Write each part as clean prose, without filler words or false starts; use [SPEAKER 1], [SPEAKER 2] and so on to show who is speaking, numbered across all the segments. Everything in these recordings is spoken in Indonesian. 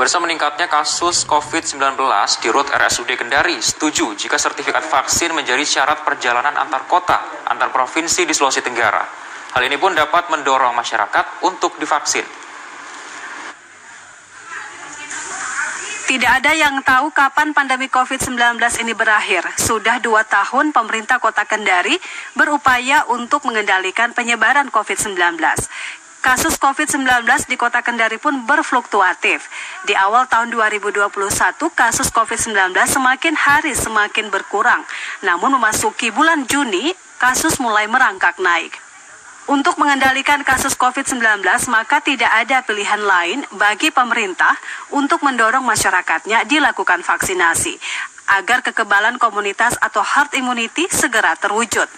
[SPEAKER 1] Pemirsa, meningkatnya kasus COVID-19 di rut RSUD Kendari setuju jika sertifikat vaksin menjadi syarat perjalanan antar kota, antar provinsi di Sulawesi Tenggara. Hal ini pun dapat mendorong masyarakat untuk divaksin.
[SPEAKER 2] Tidak ada yang tahu kapan pandemi COVID-19 ini berakhir. Sudah 2 tahun pemerintah Kota Kendari berupaya untuk mengendalikan penyebaran COVID-19. Kasus COVID-19 di Kota Kendari pun berfluktuatif. Di awal tahun 2021, kasus COVID-19 semakin hari semakin berkurang. Namun memasuki bulan Juni, kasus mulai merangkak naik. Untuk mengendalikan kasus COVID-19, maka tidak ada pilihan lain bagi pemerintah untuk mendorong masyarakatnya dilakukan vaksinasi, agar kekebalan komunitas atau herd immunity segera terwujud.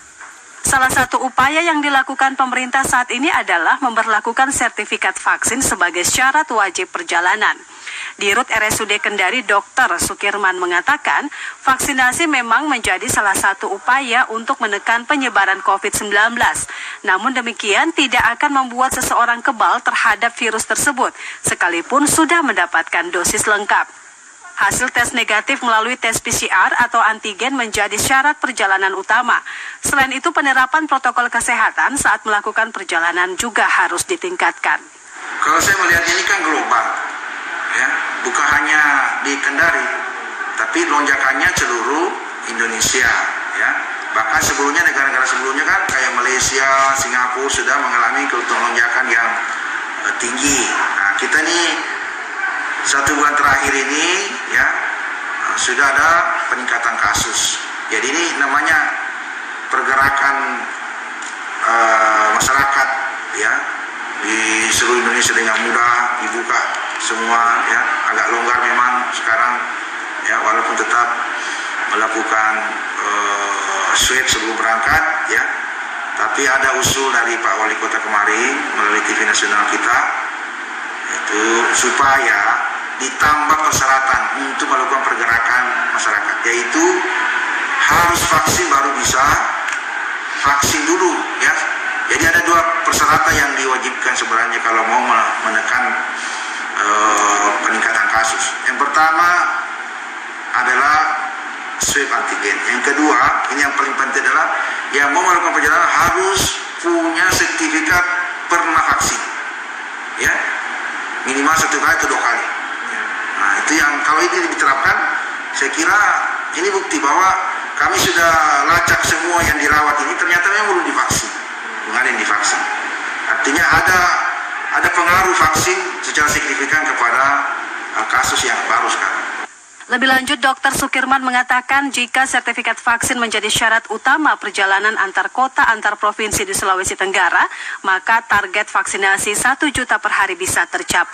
[SPEAKER 2] Salah satu upaya yang dilakukan pemerintah saat ini adalah memberlakukan sertifikat vaksin sebagai syarat wajib perjalanan. Di Rut RSUD Kendari, Dr. Sukirman mengatakan, vaksinasi memang menjadi salah satu upaya untuk menekan penyebaran COVID-19. Namun demikian tidak akan membuat seseorang kebal terhadap virus tersebut, sekalipun sudah mendapatkan dosis lengkap. Hasil tes negatif melalui tes PCR atau antigen menjadi syarat perjalanan utama. Selain itu, penerapan protokol kesehatan saat melakukan perjalanan juga harus ditingkatkan.
[SPEAKER 3] Kalau saya melihat ini kan global, ya, bukan hanya di Kendari, tapi lonjakannya seluruh Indonesia, ya. Bahkan sebelumnya negara-negara sebelumnya kan kayak Malaysia, Singapura sudah mengalami lonjakan yang tinggi. Nah, kita nih 1 bulan terakhir ini, ya, sudah ada peningkatan kasus. Jadi ini namanya pergerakan masyarakat, ya, di seluruh Indonesia dengan mudah dibuka semua, ya, agak longgar memang sekarang, ya, walaupun tetap melakukan swab sebelum berangkat, ya, tapi ada usul dari Pak Wali Kota kemarin melalui TV nasional kita, itu supaya ditambah persyaratan untuk melakukan pergerakan masyarakat, yaitu harus vaksin baru bisa vaksin dulu, ya. Jadi ada 2 persyaratan yang diwajibkan sebenarnya kalau mau menekan peningkatan kasus. Yang pertama adalah swab antigen. Yang kedua, ini yang paling penting adalah yang mau melakukan perjalanan harus punya sertifikat pernah vaksin, ya, minimal 1 kali atau 2 kali. Nah, itu yang kalau ini diterapkan, saya kira ini bukti bahwa kami sudah lacak semua yang dirawat ini ternyata memang belum divaksin, belum ada yang divaksin. Artinya ada pengaruh vaksin secara signifikan kepada kasus yang baru sekarang.
[SPEAKER 2] Lebih lanjut, Dr. Sukirman mengatakan jika sertifikat vaksin menjadi syarat utama perjalanan antar kota, antar provinsi di Sulawesi Tenggara, maka target vaksinasi 1 juta per hari bisa tercapai.